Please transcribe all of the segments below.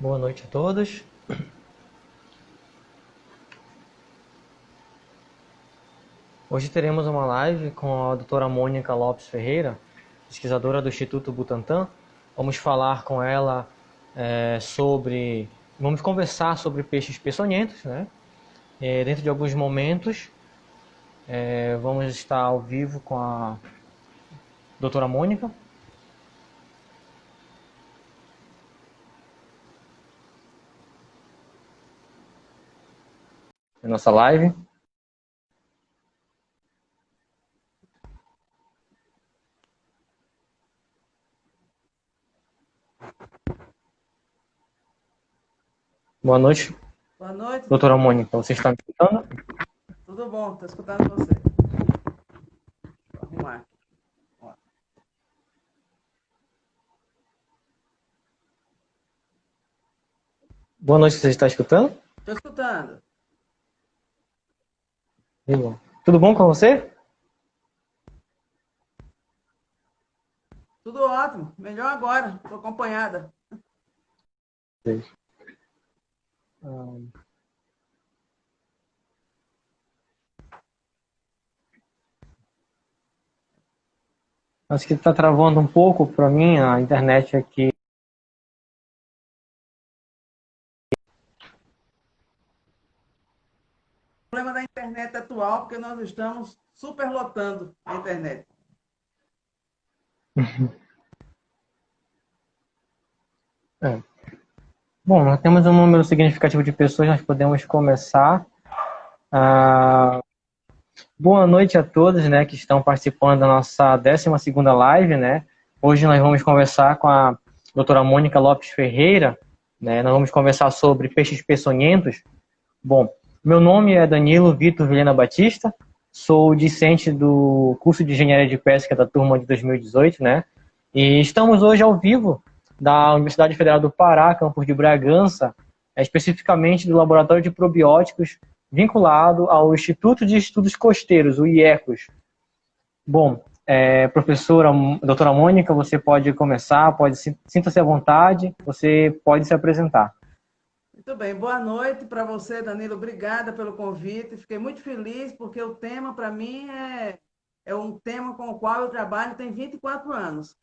Boa noite a todos. Hoje teremos uma live com a doutora Mônica Lopes Ferreira, pesquisadora do Instituto Butantan. Vamos falar com ela vamos conversar sobre peixes peçonhentos, né? Dentro de alguns momentos, vamos estar ao vivo com a doutora Mônica. Na nossa live. Boa noite. Boa noite. Doutora Mônica, você está me escutando? Tudo bom, estou escutando você. Vou arrumar aqui. Ó. Boa noite, você está escutando? Estou escutando. Tudo bom com você? Tudo ótimo. Melhor agora. Estou acompanhada. Acho que está travando um pouco para mim a internet aqui. O problema da internet atual, porque nós estamos superlotando a internet. Bom, nós temos um número significativo de pessoas, nós podemos começar. Boa noite a todos, né, que estão participando da nossa 12ª live, né? Hoje nós vamos conversar com a doutora Mônica Lopes Ferreira, né? Nós vamos conversar sobre peixes peçonhentos. Bom, meu nome é Danilo Vitor Vilhena Batista, sou discente do curso de Engenharia de Pesca da turma de 2018, né? E estamos hoje ao vivo da Universidade Federal do Pará, campus de Bragança, especificamente do Laboratório de Probióticos, vinculado ao Instituto de Estudos Costeiros, o IECOS. Bom, professora, doutora Mônica, você pode começar, sinta-se à vontade, você pode se apresentar. Muito bem. Boa noite para você, Danilo. Obrigada pelo convite. Fiquei muito feliz porque o tema, para mim, é um tema com o qual eu trabalho tem 24 anos.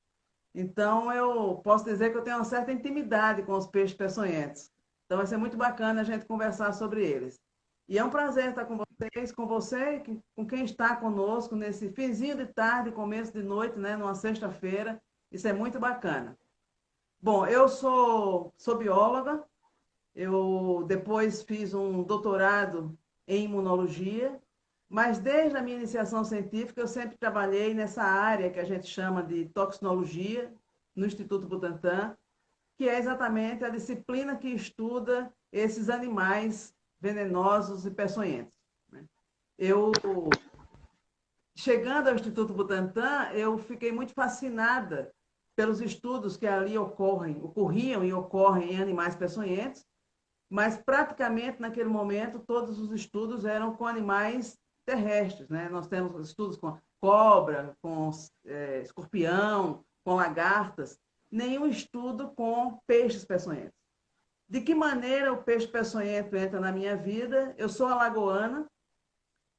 Então, eu posso dizer que eu tenho uma certa intimidade com os peixes peçonhentos. Então, vai ser muito bacana a gente conversar sobre eles. E é um prazer estar com vocês, com você, com quem está conosco nesse finzinho de tarde, começo de noite, né, numa sexta-feira. Isso é muito bacana. Bom, eu sou bióloga, eu depois fiz um doutorado em imunologia, mas desde a minha iniciação científica eu sempre trabalhei nessa área que a gente chama de toxinologia, no Instituto Butantan, que é exatamente a disciplina que estuda esses animais venenosos e peçonhentos. Eu, chegando ao Instituto Butantan, eu fiquei muito fascinada pelos estudos que ali ocorriam e ocorrem em animais peçonhentos, mas praticamente naquele momento todos os estudos eram com animais terrestres, né? Nós temos estudos com cobra, com escorpião, com lagartas, nenhum estudo com peixes peçonhentos. De que maneira o peixe peçonhento entra na minha vida? Eu sou alagoana,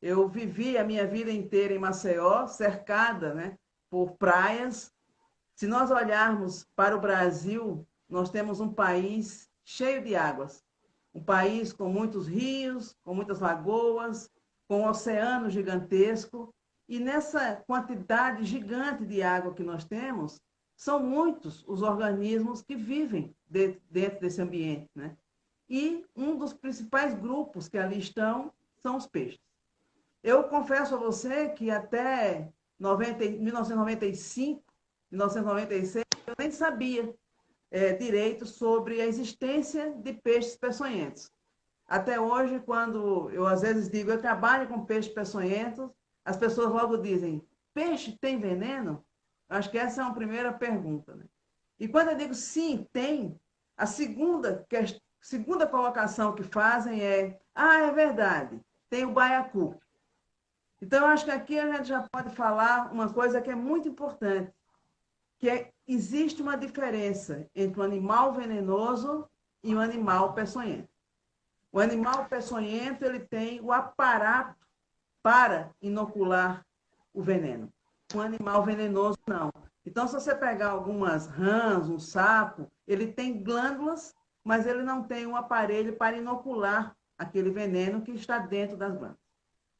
eu vivi a minha vida inteira em Maceió, cercada, né, por praias. Se nós olharmos para o Brasil, nós temos um país cheio de águas. Um país com muitos rios, com muitas lagoas, com um oceano gigantesco. E nessa quantidade gigante de água que nós temos, são muitos os organismos que vivem dentro desse ambiente, né? E um dos principais grupos que ali estão são os peixes. Eu confesso a você que até 1995, 1996, eu nem sabia direito sobre a existência de peixes peçonhentos. Até hoje, quando eu às vezes digo eu trabalho com peixes peçonhentos, as pessoas logo dizem, peixe tem veneno? Acho que essa é uma primeira pergunta. Né? E quando eu digo sim, tem, a segunda colocação que fazem é verdade, tem o baiacu. Então, eu acho que aqui a gente já pode falar uma coisa que é muito importante, que existe uma diferença entre um animal venenoso e o animal peçonhento. O animal peçonhento ele tem o aparato para inocular o veneno. Um animal venenoso, não. Então, se você pegar algumas rãs, um sapo, ele tem glândulas, mas ele não tem um aparelho para inocular aquele veneno que está dentro das glândulas.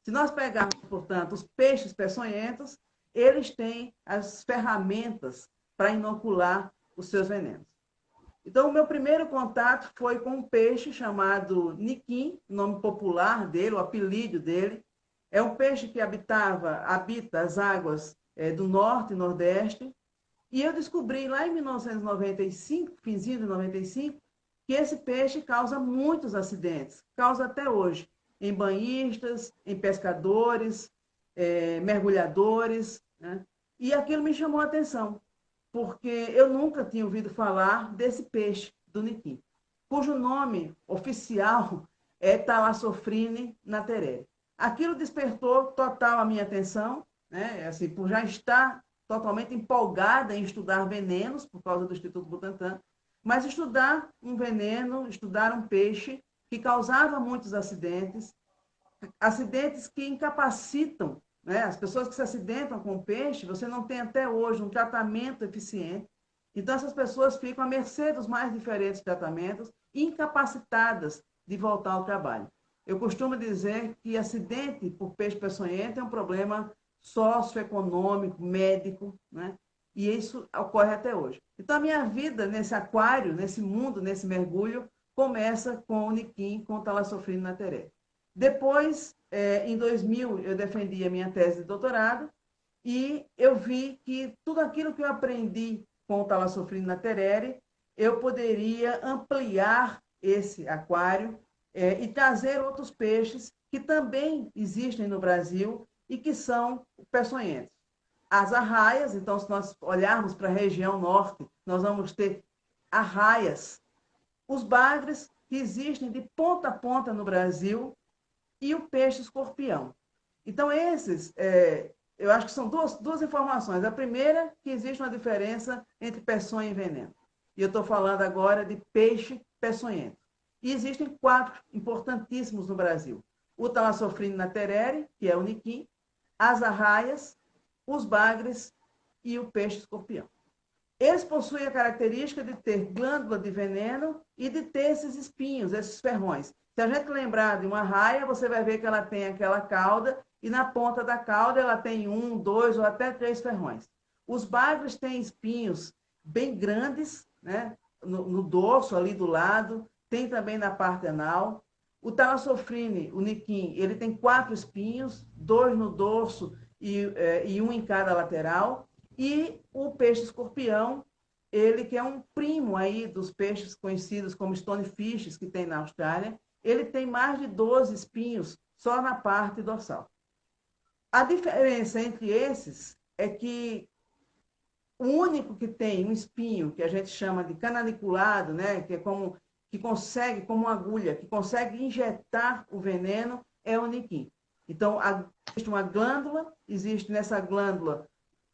Se nós pegarmos, portanto, os peixes peçonhentos, eles têm as ferramentas para inocular os seus venenos. Então, o meu primeiro contato foi com um peixe chamado niquim, nome popular dele, o apelido dele. É um peixe que habita as águas do norte e nordeste. E eu descobri lá em 1995, finzinho de 95, que esse peixe causa muitos acidentes, causa até hoje, em banhistas, em pescadores, mergulhadores, né? E aquilo me chamou a atenção, porque eu nunca tinha ouvido falar desse peixe, do niquim, cujo nome oficial é Thalassophrine naterere. Aquilo despertou total a minha atenção, né? Assim, por já estar totalmente empolgada em estudar venenos, por causa do Instituto Butantan, mas estudar um veneno, estudar um peixe que causava muitos acidentes, acidentes que incapacitam, né? As pessoas que se acidentam com peixe, você não tem até hoje um tratamento eficiente. Então, essas pessoas ficam à mercê dos mais diferentes tratamentos, incapacitadas de voltar ao trabalho. Eu costumo dizer que acidente por peixe peçonhento é um problema socioeconômico, médico, né? E isso ocorre até hoje. Então, a minha vida nesse aquário, nesse mundo, nesse mergulho, começa com o niquim, com o Thalassophrine naterere. Depois, em 2000, eu defendi a minha tese de doutorado e eu vi que tudo aquilo que eu aprendi com o Thalassophrine naterere, eu poderia ampliar esse aquário e trazer outros peixes que também existem no Brasil e que são peçonhentos. As arraias, então, se nós olharmos para a região norte, nós vamos ter arraias, os bagres, que existem de ponta a ponta no Brasil, e o peixe-escorpião. Então, esses, eu acho que são duas informações. A primeira, que existe uma diferença entre peçonha e veneno. E eu estou falando agora de peixe peçonhento. E existem 4 importantíssimos no Brasil. O Thalassophrine naterere, que é o niquim, as arraias, os bagres e o peixe-escorpião. Eles possuem a característica de ter glândula de veneno e de ter esses espinhos, esses ferrões. Se a gente lembrar de uma arraia, você vai ver que ela tem aquela cauda e na ponta da cauda ela tem 1, 2 ou até 3 ferrões. Os bagres têm espinhos bem grandes, né? No dorso, ali do lado, tem também na parte anal. O Thalassophrine, o niquim, ele tem 4 espinhos, 2 no dorso e 1 em cada lateral. E o peixe-escorpião, ele que é um primo aí dos peixes conhecidos como stonefishes, que tem na Austrália, ele tem mais de 12 espinhos só na parte dorsal. A diferença entre esses é que o único que tem um espinho, que a gente chama de canaliculado, né, que é que consegue, como uma agulha, que consegue injetar o veneno, é o niquim. Então, existe uma glândula, existe nessa glândula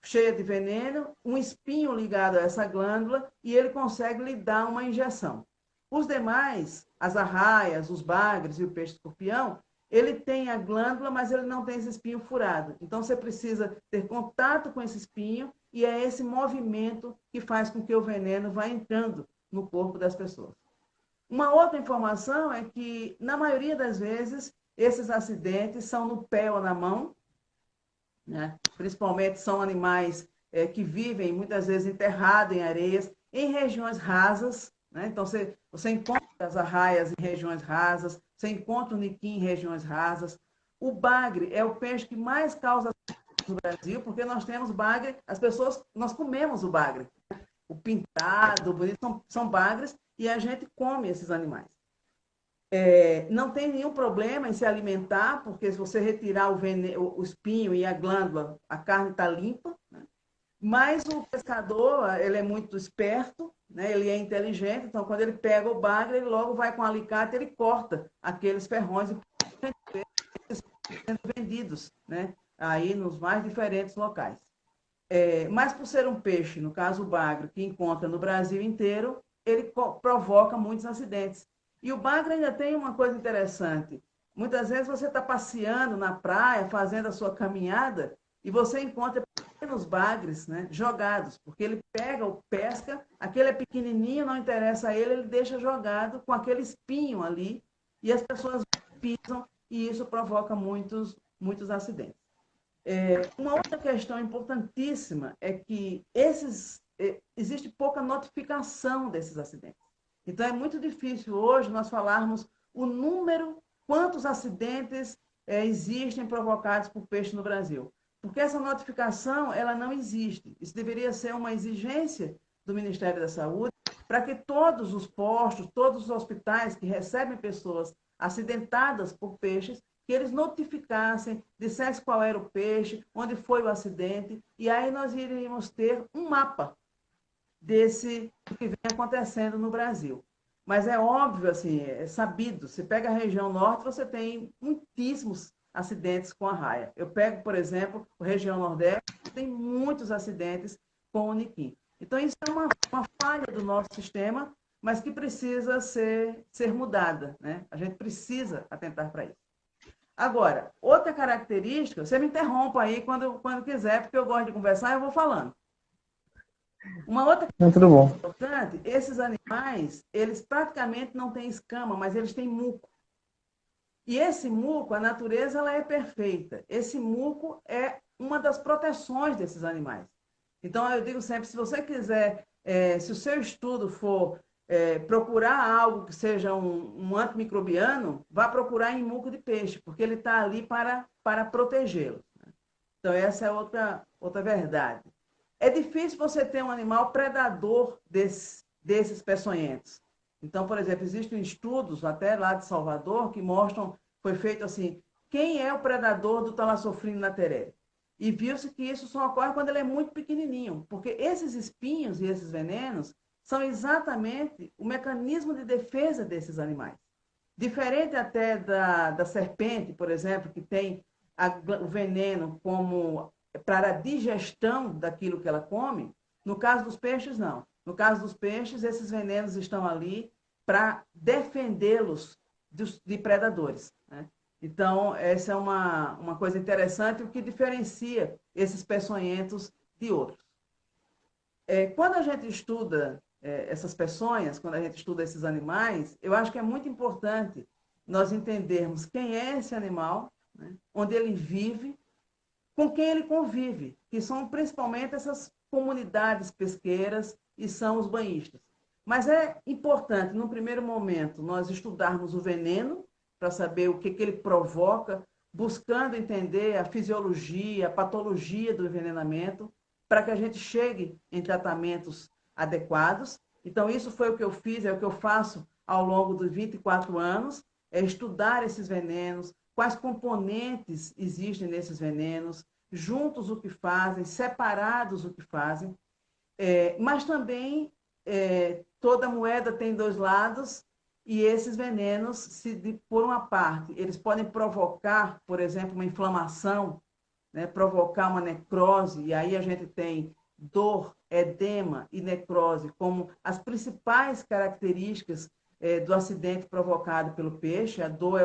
cheia de veneno, um espinho ligado a essa glândula e ele consegue lhe dar uma injeção. Os demais, as arraias, os bagres e o peixe-escorpião, ele tem a glândula, mas ele não tem esse espinho furado. Então, você precisa ter contato com esse espinho e é esse movimento que faz com que o veneno vá entrando no corpo das pessoas. Uma outra informação é que, na maioria das vezes, esses acidentes são no pé ou na mão, né? Principalmente são animais que vivem muitas vezes enterrados em areias, em regiões rasas, né? Então você encontra as arraias em regiões rasas, você encontra o niquim em regiões rasas. O bagre é o peixe que mais causa no Brasil, porque nós temos bagre, nós comemos o bagre. O pintado, o bonito, são bagres e a gente come esses animais. Não tem nenhum problema em se alimentar, porque se você retirar o espinho e a glândula, a carne está limpa, né? Mas o pescador, ele é muito esperto, né? Ele é inteligente, então quando ele pega o bagre, ele logo vai com um alicate, ele corta aqueles ferrões e sendo vendidos, né? Aí nos mais diferentes locais. Mas por ser um peixe, no caso o bagre, que encontra no Brasil inteiro, ele provoca muitos acidentes. E o bagre ainda tem uma coisa interessante. Muitas vezes você está passeando na praia, fazendo a sua caminhada, e você encontra pequenos bagres, né, jogados, porque ele pega, pesca, aquele é pequenininho, não interessa a ele, ele deixa jogado com aquele espinho ali, e as pessoas pisam, e isso provoca muitos acidentes. Uma outra questão importantíssima é que existe pouca notificação desses acidentes. Então, é muito difícil hoje nós falarmos o número, quantos acidentes existem provocados por peixe no Brasil. Porque essa notificação, ela não existe. Isso deveria ser uma exigência do Ministério da Saúde para que todos os postos, todos os hospitais que recebem pessoas acidentadas por peixes, que eles notificassem, dissessem qual era o peixe, onde foi o acidente, e aí nós iríamos ter um mapa desse que vem acontecendo no Brasil. Mas é óbvio, assim, é sabido, você pega a região norte, você tem muitíssimos acidentes com a raia. Eu pego, por exemplo, a região nordeste, tem muitos acidentes com o niquim. Então, isso é uma falha do nosso sistema, mas que precisa ser mudada, né? A gente precisa atentar para isso. Agora, outra característica, você me interrompa aí quando quiser, porque eu gosto de conversar e eu vou falando. Uma outra Tudo bom. importante, esses animais, eles praticamente não têm escama, mas eles têm muco. E esse muco, a natureza ela é perfeita. Esse muco é uma das proteções desses animais. Então, eu digo sempre, se você quiser, se o seu estudo for procurar algo que seja um antimicrobiano, vá procurar em muco de peixe, porque ele está ali para protegê-lo. Então, essa é outra verdade. É difícil você ter um animal predador desses peçonhentos. Então, por exemplo, existem estudos, até lá de Salvador, que mostram, foi feito assim, quem é o predador do Thalassophrina naterere? E viu-se que isso só ocorre quando ele é muito pequenininho, porque esses espinhos e esses venenos são exatamente o mecanismo de defesa desses animais. Diferente até da serpente, por exemplo, que tem o veneno como para a digestão daquilo que ela come, no caso dos peixes, não. No caso dos peixes, esses venenos estão ali para defendê-los de predadores, né? Então, essa é uma coisa interessante, o que diferencia esses peçonhentos de outros. Quando a gente estuda essas peçonhas, quando a gente estuda esses animais, eu acho que é muito importante nós entendermos quem é esse animal, né, onde ele vive, com quem ele convive, que são principalmente essas comunidades pesqueiras e são os banhistas. Mas é importante, no primeiro momento, nós estudarmos o veneno, para saber o que ele provoca, buscando entender a fisiologia, a patologia do envenenamento, para que a gente chegue em tratamentos adequados. Então, isso foi o que eu fiz, é o que eu faço ao longo dos 24 anos, é estudar esses venenos, quais componentes existem nesses venenos, juntos o que fazem, separados o que fazem, mas também toda moeda tem dois lados, e esses venenos, por uma parte, eles podem provocar, por exemplo, uma inflamação, né, provocar uma necrose, e aí a gente tem dor, edema e necrose como as principais características do acidente provocado pelo peixe. A dor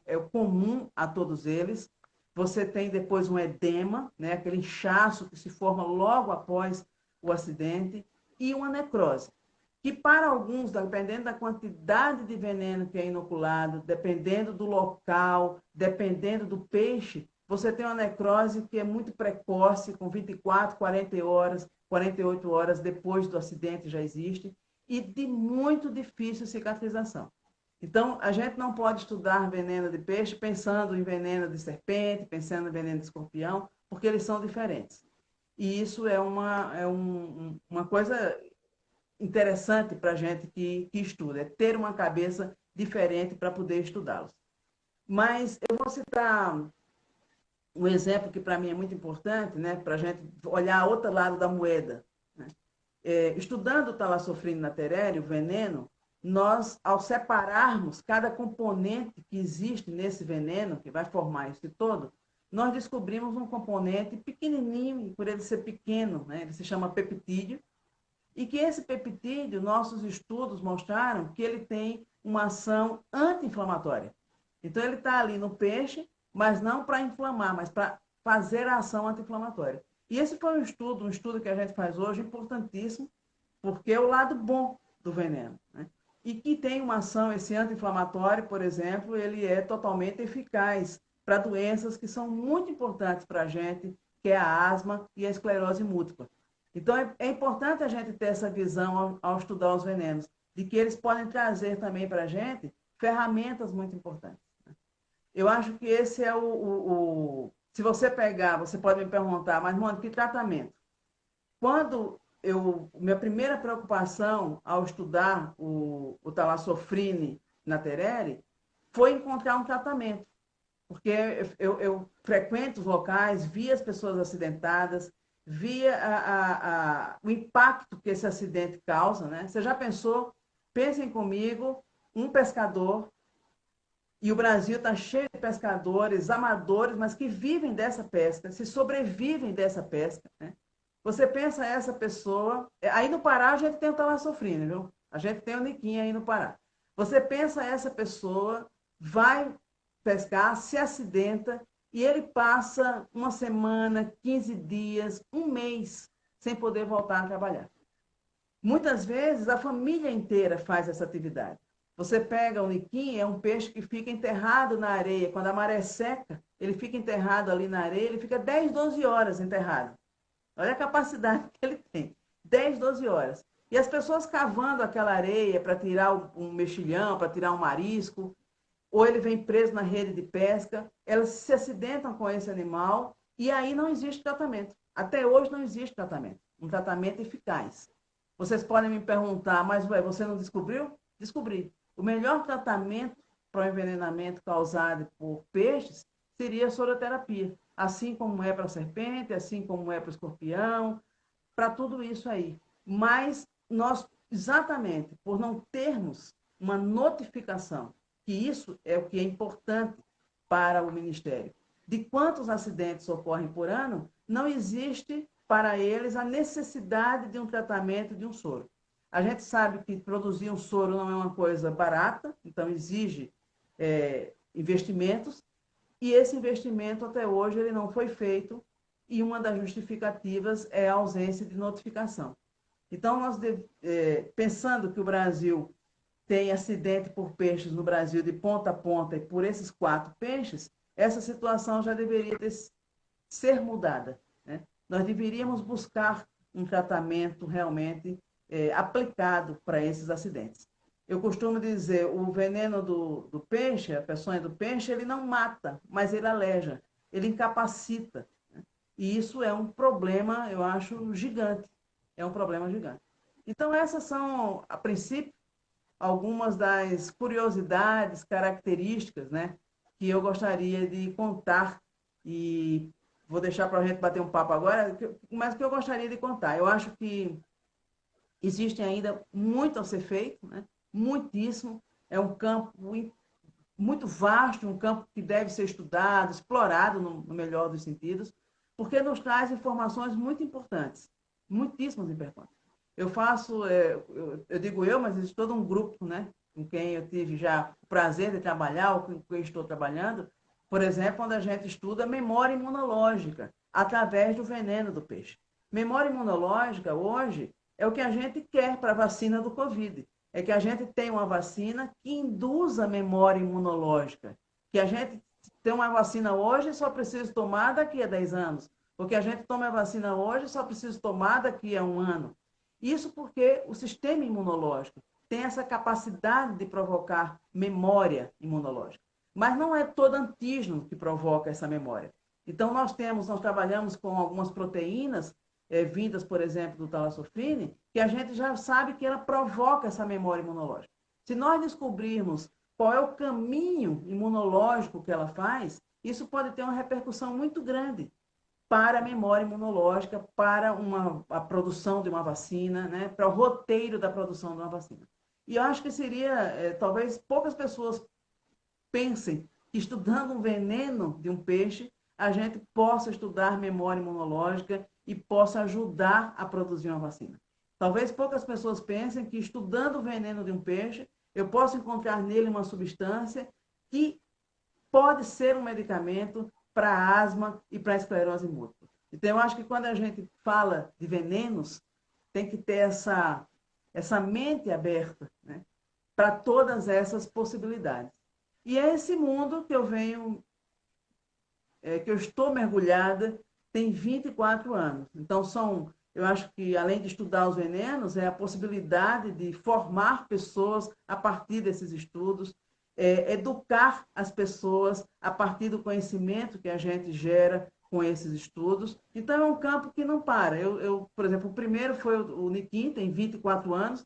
é o comum a todos eles. Você tem depois um edema, né, aquele inchaço que se forma logo após o acidente, e uma necrose, que para alguns, dependendo da quantidade de veneno que é inoculado, dependendo do local, dependendo do peixe, você tem uma necrose que é muito precoce, com 24, 40 horas, 48 horas depois do acidente já existe, e de muito difícil cicatrização. Então, a gente não pode estudar veneno de peixe pensando em veneno de serpente, pensando em veneno de escorpião, porque eles são diferentes. E isso é uma coisa interessante para a gente que estuda, é ter uma cabeça diferente para poder estudá-los. Mas eu vou citar um exemplo que para mim é muito importante, né, para a gente olhar outro lado da moeda, né? Estudando o Thalassophrina naterere, o veneno, nós, ao separarmos cada componente que existe nesse veneno, que vai formar isso todo, nós descobrimos um componente pequenininho, e por ele ser pequeno, né, ele se chama peptídeo, E que esse peptídeo, nossos estudos mostraram que ele tem uma ação anti-inflamatória. Então, ele está ali no peixe, mas não para inflamar, mas para fazer a ação anti-inflamatória. E esse foi um estudo que a gente faz hoje, importantíssimo, porque é o lado bom do veneno, né? E que tem uma ação, esse anti-inflamatório, por exemplo, ele é totalmente eficaz para doenças que são muito importantes para a gente, que é a asma e a esclerose múltipla. Então, é importante a gente ter essa visão ao estudar os venenos, de que eles podem trazer também para a gente ferramentas muito importantes. Eu acho que esse é se você pegar, você pode me perguntar, mas, mano, que tratamento? Quando minha primeira preocupação ao estudar o talassofrine na Terere foi encontrar um tratamento. Porque eu frequento os locais, via as pessoas acidentadas, via o impacto que esse acidente causa, né? Você já pensou? Pensem comigo, um pescador, e o Brasil está cheio de pescadores, amadores, mas que vivem dessa pesca, se sobrevivem dessa pesca, né? Você pensa essa pessoa... Aí no Pará a gente tem o talassofrine, viu? A gente tem o Niquinha aí no Pará. Você pensa essa pessoa, vai pescar, se acidenta e ele passa uma semana, 15 dias, um mês sem poder voltar a trabalhar. Muitas vezes a família inteira faz essa atividade. Você pega o niquim, é um peixe que fica enterrado na areia. Quando a maré seca, ele fica enterrado ali na areia, ele fica 10, 12 horas enterrado. Olha a capacidade que ele tem. 10, 12 horas. E as pessoas cavando aquela areia para tirar um mexilhão, para tirar um marisco, ou ele vem preso na rede de pesca, elas se acidentam com esse animal e aí não existe tratamento. Até hoje não existe tratamento, um tratamento eficaz. Vocês podem me perguntar, mas ué, você não descobriu? Descobri. O melhor tratamento para o envenenamento causado por peixes seria a soroterapia, assim como é para a serpente, assim como é para o escorpião, para tudo isso aí. Mas nós, exatamente por não termos uma notificação, que isso é o que é importante para o Ministério, de quantos acidentes ocorrem por ano, não existe para eles a necessidade de um tratamento de um soro. A gente sabe que produzir um soro não é uma coisa barata, então exige investimentos, e esse investimento até hoje ele não foi feito, e uma das justificativas é a ausência de notificação. Então, nós pensando que o Brasil tem acidente por peixes no Brasil de ponta a ponta e por esses 4 peixes, essa situação já deveria ser mudada, né? Nós deveríamos buscar um tratamento realmente aplicado para esses acidentes. Eu costumo dizer, o veneno do peixe, a peçonha do peixe, ele não mata, mas ele aleja, ele incapacita, né? E isso é um problema, eu acho, gigante. É um problema gigante. Então, essas são, a princípio, algumas das curiosidades, características, né, que eu gostaria de contar e vou deixar para a gente bater um papo agora, mas que eu gostaria de contar. Eu acho que existe ainda muito a ser feito, né, muitíssimo. É um campo muito vasto, um campo que deve ser estudado, explorado no melhor dos sentidos, porque nos traz informações muito importantes, muitíssimas importantes. Eu faço, eu digo eu, mas existe todo um grupo, né, com quem eu tive já o prazer de trabalhar, ou com quem estou trabalhando, por exemplo, quando a gente estuda memória imunológica, através do veneno do peixe. Memória imunológica, hoje, é o que a gente quer para a vacina do Covid. É que a gente tenha uma vacina que induza a memória imunológica. Que a gente tem uma vacina hoje e só precisa tomar daqui a 10 anos. Porque a gente toma a vacina hoje e só precisa tomar daqui a 1 ano. Isso porque o sistema imunológico tem essa capacidade de provocar memória imunológica. Mas não é todo antígeno que provoca essa memória. Então, nós trabalhamos com algumas proteínas vindas, por exemplo, do talassofrine, que a gente já sabe que ela provoca essa memória imunológica. Se nós descobrirmos qual é o caminho imunológico que ela faz, isso pode ter uma repercussão muito grande para a memória imunológica, para a produção de uma vacina, né, para o roteiro da produção de uma vacina. E eu acho que seria, talvez poucas pessoas pensem que estudando um veneno de um peixe, a gente possa estudar memória imunológica e possa ajudar a produzir uma vacina. Talvez poucas pessoas pensem que estudando o veneno de um peixe, eu posso encontrar nele uma substância que pode ser um medicamento para asma e para esclerose múltipla. Então, eu acho que quando a gente fala de venenos, tem que ter essa mente aberta, né, para todas essas possibilidades. E é esse mundo que eu venho, que eu estou mergulhada, tem 24 anos. Então, eu acho que, além de estudar os venenos, é a possibilidade de formar pessoas a partir desses estudos, educar as pessoas a partir do conhecimento que a gente gera com esses estudos. Então, é um campo que não para. Por exemplo, o primeiro foi o Niquim, tem 24 anos,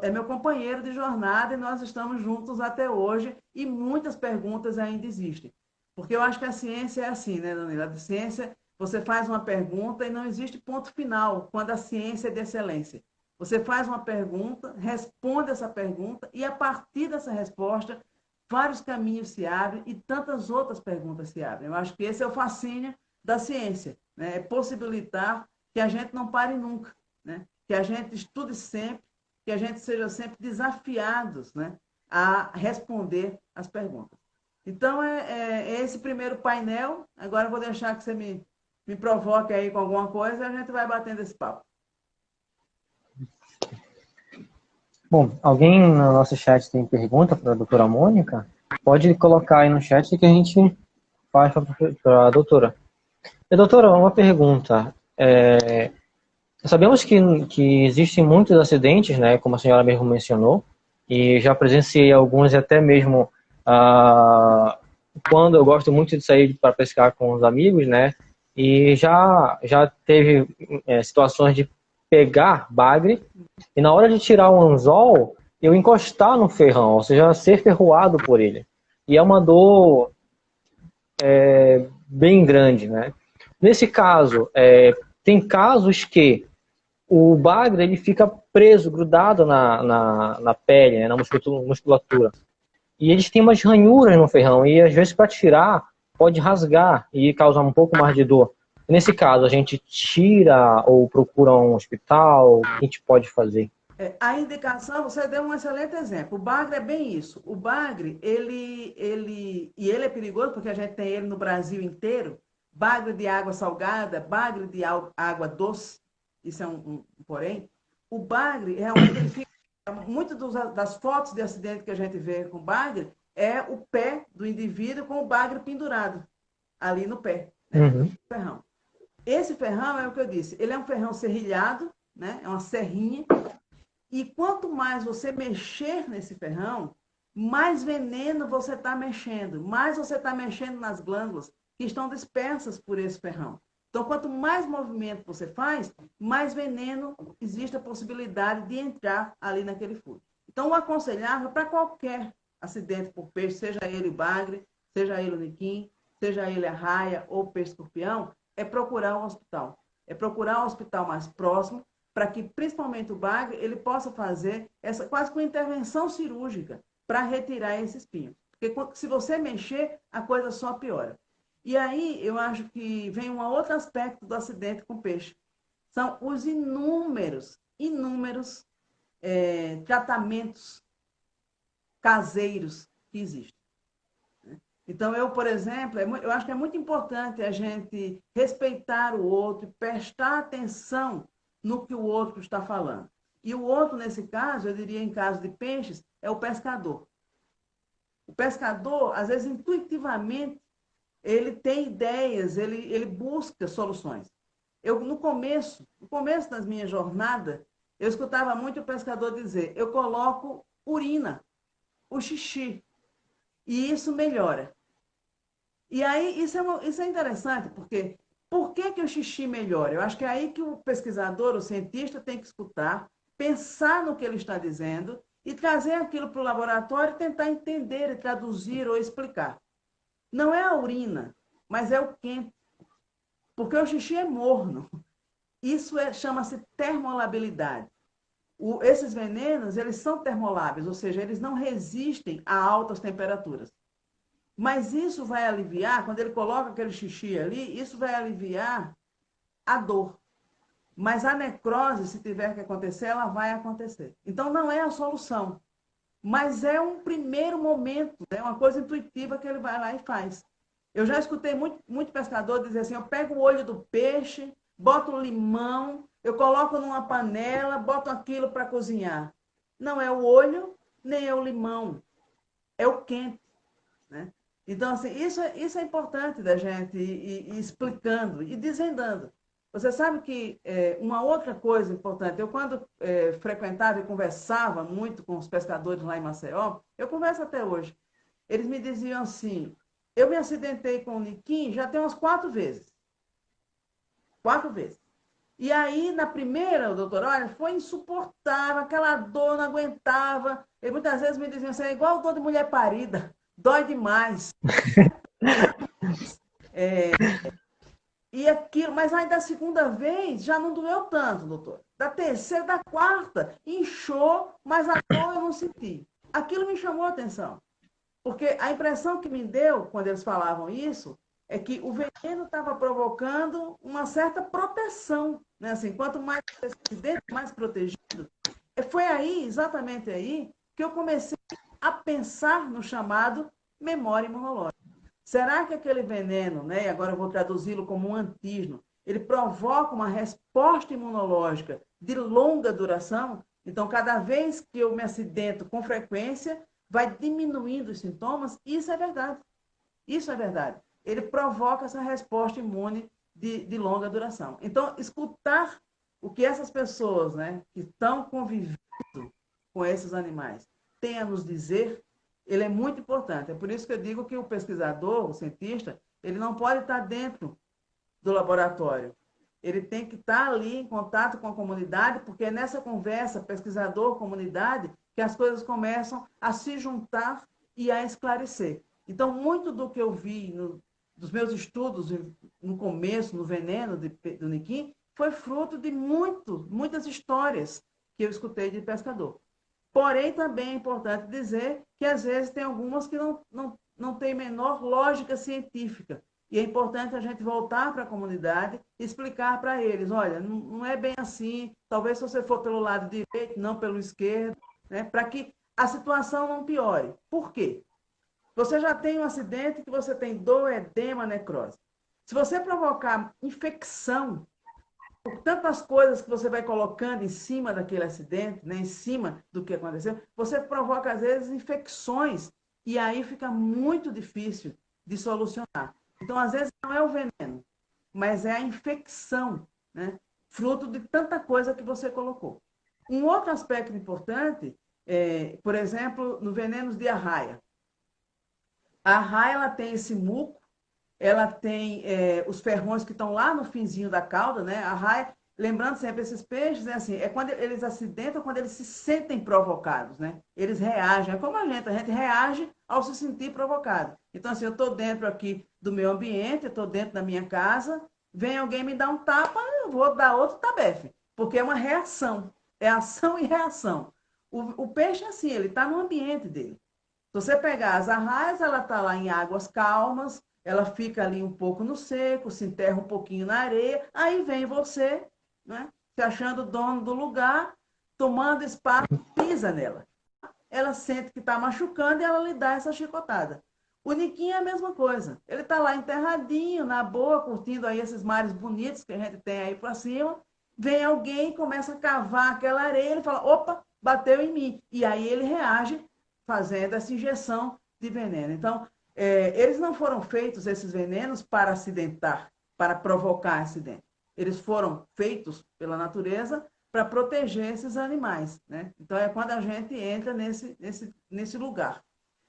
é meu companheiro de jornada e nós estamos juntos até hoje e muitas perguntas ainda existem. Porque eu acho que a ciência é assim, né, Danila? A ciência, você faz uma pergunta e não existe ponto final quando a ciência é de excelência. Você faz uma pergunta, responde essa pergunta e, a partir dessa resposta, vários caminhos se abrem e tantas outras perguntas se abrem. Eu acho que esse é o fascínio da ciência, né? É possibilitar que a gente não pare nunca, né? Que a gente estude sempre, que a gente seja sempre desafiados, né, a responder as perguntas. Então, é esse primeiro painel. Agora eu vou deixar que você me provoque aí com alguma coisa e a gente vai batendo esse papo. Bom, alguém no nosso chat tem pergunta para a doutora Mônica? Pode colocar aí no chat que a gente faz para a doutora. E, doutora, uma pergunta. Sabemos que existem muitos acidentes, né, como a senhora mesmo mencionou, e já presenciei alguns, e até mesmo quando eu gosto muito de sair para pescar com os amigos, né, e já teve situações de pegar bagre e na hora de tirar o anzol, eu encostar no ferrão, ou seja, ser ferroado por ele. E é uma dor bem grande, né? Nesse caso, tem casos que o bagre ele fica preso, grudado na pele, né, na musculatura. E eles têm umas ranhuras no ferrão e às vezes para tirar pode rasgar e causar um pouco mais de dor. Nesse caso, a gente tira ou procura um hospital? O que a gente pode fazer? A indicação, você deu um excelente exemplo. O bagre é bem isso. O bagre, ele é perigoso porque a gente tem ele no Brasil inteiro. Bagre de água salgada, bagre de água doce. Isso é um porém. O bagre, realmente, ele fica... Muitas das fotos de acidente que a gente vê com bagre é o pé do indivíduo com o bagre pendurado ali no pé, né? Uhum. Ferrão. Esse ferrão é o que eu disse, ele é um ferrão serrilhado, né? É uma serrinha, e quanto mais você mexer nesse ferrão, mais veneno você está mexendo, mais você está mexendo nas glândulas que estão dispersas por esse ferrão. Então, quanto mais movimento você faz, mais veneno existe a possibilidade de entrar ali naquele fluido. Então, o aconselhável para qualquer acidente por peixe, seja ele o bagre, seja ele o niquim, seja ele a raia ou o peixe-escorpião, é procurar um hospital. É procurar um hospital mais próximo para que, principalmente o bagre, ele possa fazer essa quase que uma intervenção cirúrgica para retirar esse espinho. Porque se você mexer, a coisa só piora. E aí eu acho que vem um outro aspecto do acidente com peixe. São os inúmeros tratamentos caseiros que existem. Então, por exemplo, eu acho que é muito importante a gente respeitar o outro, prestar atenção no que o outro está falando. E o outro, nesse caso, eu diria em caso de peixes, é o pescador. O pescador, às vezes, intuitivamente, ele tem ideias, ele busca soluções. No começo das minhas jornadas, eu escutava muito o pescador dizer, eu coloco urina, o xixi, e isso melhora. E aí, isso é interessante, porque por que o xixi melhora? Eu acho que é aí que o pesquisador, o cientista, tem que escutar, pensar no que ele está dizendo e trazer aquilo para o laboratório e tentar entender, traduzir ou explicar. Não é a urina, mas é o quente. Porque o xixi é morno. Isso chama-se termolabilidade. Esses venenos, eles são termoláveis, ou seja, eles não resistem a altas temperaturas. Mas isso vai aliviar, quando ele coloca aquele xixi ali, isso vai aliviar a dor. Mas a necrose, se tiver que acontecer, ela vai acontecer. Então, não é a solução, mas é um primeiro momento, é uma coisa intuitiva que ele vai lá e faz. Eu já escutei muito pescador dizer assim, eu pego o olho do peixe, boto um limão, eu coloco numa panela, boto aquilo para cozinhar. Não é o olho, nem é o limão, é o quente, né? Então, assim, isso é importante da gente ir explicando e desvendando. Você sabe que uma outra coisa importante, eu quando frequentava e conversava muito com os pescadores lá em Maceió, eu converso até hoje, eles me diziam assim, eu me acidentei com o Niquim já tem umas 4 vezes. 4 vezes. E aí, na primeira, doutor, olha, foi insuportável, aquela dor, não aguentava. E muitas vezes me diziam assim, é igual dor de mulher parida, dói demais. É, e aquilo, mas aí da segunda vez já não doeu tanto, doutor. Da terceira, da quarta, inchou, mas a dor eu não senti. Aquilo me chamou a atenção. Porque a impressão que me deu quando eles falavam isso é que o veneno estava provocando uma certa proteção, né? Assim, quanto mais acidente, mais protegido. Foi aí, exatamente aí, que eu comecei a pensar no chamado memória imunológica. Será que aquele veneno, né, e agora eu vou traduzi-lo como um antígeno, ele provoca uma resposta imunológica de longa duração? Então, cada vez que eu me acidento com frequência, vai diminuindo os sintomas? Isso é verdade. Isso é verdade. Ele provoca essa resposta imune de longa duração. Então, escutar o que essas pessoas, né, que estão convivendo com esses animais têm a nos dizer, ele é muito importante. É por isso que eu digo que o pesquisador, o cientista, ele não pode estar dentro do laboratório. Ele tem que estar ali em contato com a comunidade, porque é nessa conversa, pesquisador-comunidade, que as coisas começam a se juntar e a esclarecer. Então, muito do que eu vi dos meus estudos no começo, no veneno do Niquim, foi fruto de muitas histórias que eu escutei de pescador. Porém, também é importante dizer que, às vezes, tem algumas que não têm menor lógica científica. E é importante a gente voltar para a comunidade e explicar para eles, olha, não é bem assim, talvez se você for pelo lado direito, não pelo esquerdo, né, para que a situação não piore. Por quê? Você já tem um acidente que você tem dor, edema, necrose. Se você provocar infecção por tantas coisas que você vai colocando em cima daquele acidente, né, em cima do que aconteceu, você provoca, às vezes, infecções e aí fica muito difícil de solucionar. Então, às vezes, não é o veneno, mas é a infecção, né, fruto de tanta coisa que você colocou. Um outro aspecto importante por exemplo, no venenos de arraia. A arraia ela tem esse muco, ela tem os ferrões que estão lá no finzinho da cauda, né? A raia, lembrando sempre, esses peixes, é assim, é quando eles acidentam, quando eles se sentem provocados, né? Eles reagem, é como a gente reage ao se sentir provocado. Então, assim, eu estou dentro aqui do meu ambiente, eu estou dentro da minha casa, vem alguém me dar um tapa, eu vou dar outro tabefe, porque é uma reação, é ação e reação. O peixe, assim, ele está no ambiente dele. Se você pegar as arraias, ela está lá em águas calmas, ela fica ali um pouco no seco, se enterra um pouquinho na areia, aí vem você, né, se achando dono do lugar, tomando espaço, pisa nela. Ela sente que está machucando e ela lhe dá essa chicotada. O Niquinho é a mesma coisa. Ele está lá enterradinho, na boa, curtindo aí esses mares bonitos que a gente tem aí para cima. Vem alguém, começa a cavar aquela areia, ele fala, opa, bateu em mim. E aí ele reage fazendo essa injeção de veneno. Então, eles não foram feitos, esses venenos, para acidentar, para provocar acidente. Eles foram feitos pela natureza para proteger esses animais, né? Então, é quando a gente entra nesse lugar.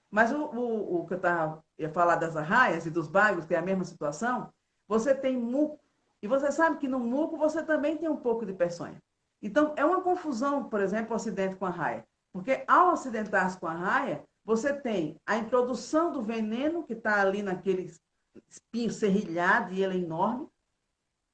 Mas o que ia falar das arraias e dos bagos, que é a mesma situação, você tem muco, e você sabe que no muco você também tem um pouco de peçonha. Então, é uma confusão, por exemplo, o acidente com a raia. Porque ao acidentar-se com a raia, você tem a introdução do veneno que está ali naquele espinho serrilhado e ele é enorme.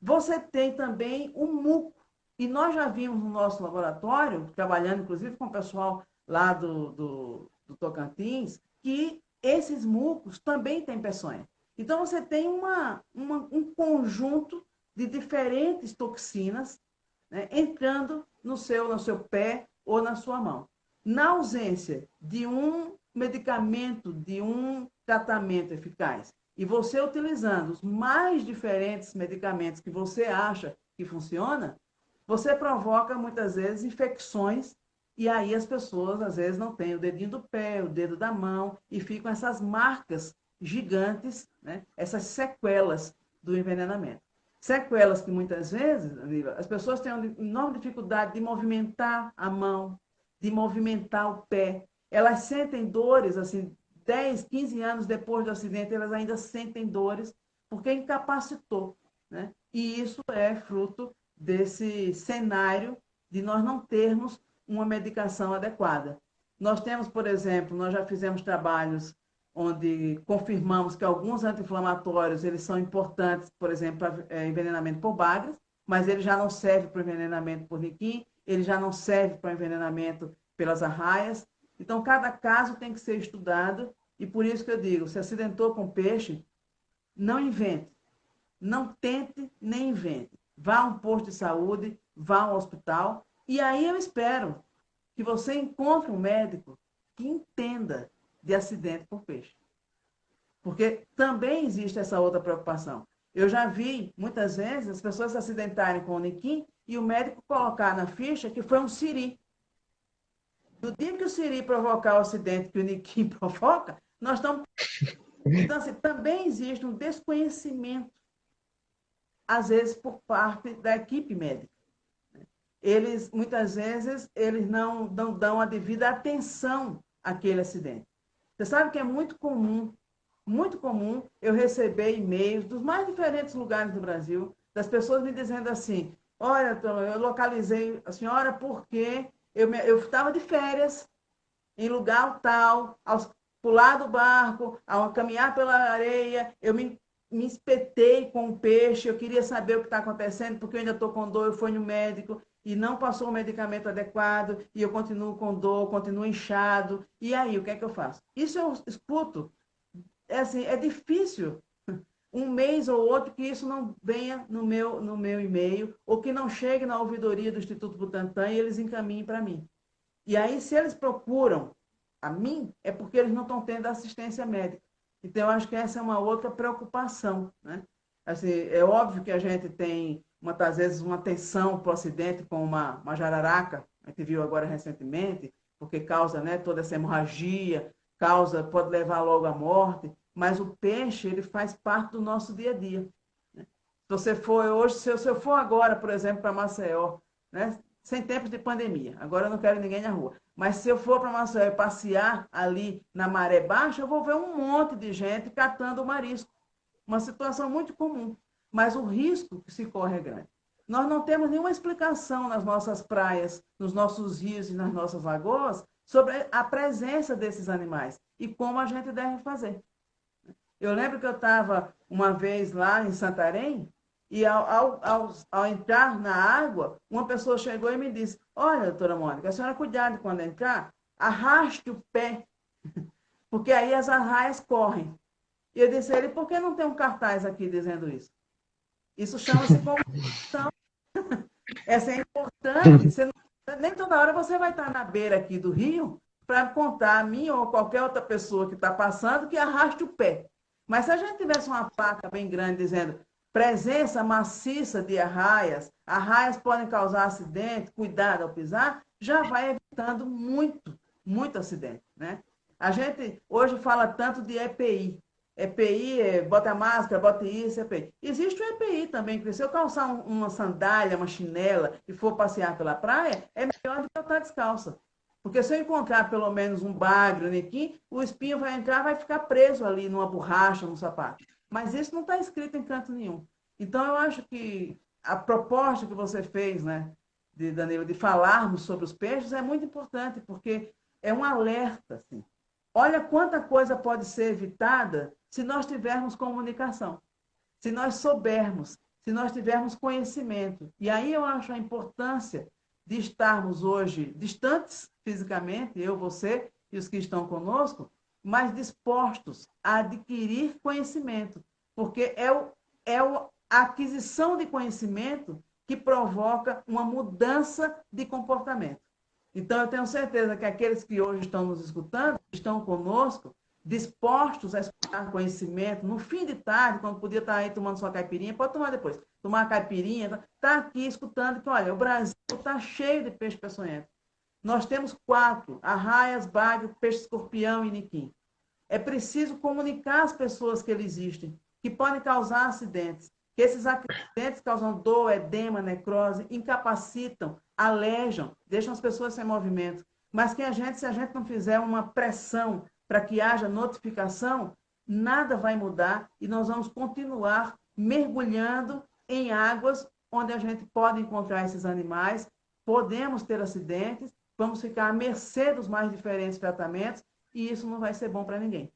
Você tem também o muco. E nós já vimos no nosso laboratório, trabalhando inclusive com o pessoal lá do Tocantins, que esses mucos também têm peçonha. Então você tem um conjunto de diferentes toxinas né, entrando no seu pé ou na sua mão. Na ausência de um medicamento, de um tratamento eficaz, e você utilizando os mais diferentes medicamentos que você acha que funciona, você provoca muitas vezes infecções e aí as pessoas às vezes não têm o dedinho do pé, o dedo da mão e ficam essas marcas gigantes, né? Essas sequelas do envenenamento. Sequelas que muitas vezes, as pessoas têm uma enorme dificuldade de movimentar a mão, de movimentar o pé. Elas sentem dores, assim, 10, 15 anos depois do acidente, elas ainda sentem dores, porque incapacitou, né? E isso é fruto desse cenário de nós não termos uma medicação adequada. Nós temos, por exemplo, nós já fizemos trabalhos onde confirmamos que alguns anti-inflamatórios eles são importantes, por exemplo, para envenenamento por bagres, mas ele já não serve para envenenamento por niquim, ele já não serve para envenenamento pelas arraias. Então, cada caso tem que ser estudado e por isso que eu digo, se acidentou com peixe, não invente, não tente nem invente. Vá a um posto de saúde, vá a um hospital e aí eu espero que você encontre um médico que entenda de acidente por peixe. Porque também existe essa outra preocupação. Eu já vi, muitas vezes, as pessoas se acidentarem com o niquim e o médico colocar na ficha que foi um siri. No dia que o siri provocar o acidente que o niquim provoca, nós estamos... Então, assim, também existe um desconhecimento, às vezes, por parte da equipe médica. Eles, muitas vezes, eles não dão a devida atenção àquele acidente. Você sabe que é muito comum eu receber e-mails dos mais diferentes lugares do Brasil, das pessoas me dizendo assim, olha, eu localizei a senhora porque eu estava de férias em lugar tal, ao pular do barco, ao caminhar pela areia, eu me espetei com o peixe, eu queria saber o que está acontecendo, porque eu ainda estou com dor, eu fui no médico e não passou o medicamento adequado, e eu continuo com dor, continuo inchado, e aí, o que é que eu faço? Isso eu escuto. É assim, é difícil um mês ou outro que isso não venha no meu e-mail, ou que não chegue na ouvidoria do Instituto Butantan e eles encaminhem para mim. E aí, se eles procuram a mim, é porque eles não estão tendo assistência médica. Então, eu acho que essa é uma outra preocupação, né? Assim, é óbvio que a gente tem, muitas vezes, uma tensão para o acidente com uma jararaca, a gente viu agora recentemente, porque causa, né, toda essa hemorragia, pode levar logo à morte, mas o peixe, ele faz parte do nosso dia a dia. Né? Se você for hoje, se eu for agora, por exemplo, para Maceió, né, sem tempos de pandemia, agora eu não quero ninguém na rua, mas se eu for para Maceió e passear ali na maré baixa, eu vou ver um monte de gente catando o marisco. Uma situação muito comum, mas o risco que se corre é grande. Nós não temos nenhuma explicação nas nossas praias, nos nossos rios e nas nossas lagoas sobre a presença desses animais e como a gente deve fazer. Eu lembro que eu estava uma vez lá em Santarém e ao entrar na água, uma pessoa chegou e me disse, olha, doutora Mônica, a senhora cuidado quando entrar, arraste o pé, porque aí as arraias correm. E eu disse a ele, por que não tem um cartaz aqui dizendo isso? Isso chama-se comunicação. Essa é importante. Nem toda hora você vai estar na beira aqui do rio para contar a mim ou qualquer outra pessoa que está passando que arraste o pé. Mas se a gente tivesse uma placa bem grande dizendo presença maciça de arraias podem causar acidente, cuidado ao pisar, já vai evitando muito acidente, né? A gente hoje fala tanto de EPI. EPI, bota máscara, bota isso, EPI. Existe o EPI também, que se eu calçar uma sandália, uma chinela e for passear pela praia, é melhor do que eu estar descalça. Porque se eu encontrar pelo menos um bagre, um nequim, o espinho vai entrar, vai ficar preso ali numa borracha, num sapato. Mas isso não está escrito em canto nenhum. Então, eu acho que a proposta que você fez, né, Danilo, de falarmos sobre os peixes é muito importante, porque é um alerta, assim. Olha quanta coisa pode ser evitada se nós tivermos comunicação, se nós soubermos, se nós tivermos conhecimento. E aí eu acho a importância de estarmos hoje distantes fisicamente, eu, você e os que estão conosco, mas dispostos a adquirir conhecimento, porque a aquisição de conhecimento que provoca uma mudança de comportamento. Então, eu tenho certeza que aqueles que hoje estão nos escutando, estão conosco, dispostos a escutar conhecimento, no fim de tarde, quando podia estar aí tomando sua caipirinha, pode tomar depois, tomar a caipirinha, está aqui escutando que, olha, o Brasil está cheio de peixe peçonhento. Nós temos 4, arraias, bagre, peixe-escorpião e niquim. É preciso comunicar às pessoas que eles existem, que podem causar acidentes, que esses acidentes causam dor, edema, necrose, incapacitam, alejam, deixam as pessoas sem movimento. Mas que se a gente não fizer uma pressão para que haja notificação, nada vai mudar e nós vamos continuar mergulhando em águas onde a gente pode encontrar esses animais, podemos ter acidentes, vamos ficar à mercê dos mais diferentes tratamentos e isso não vai ser bom para ninguém.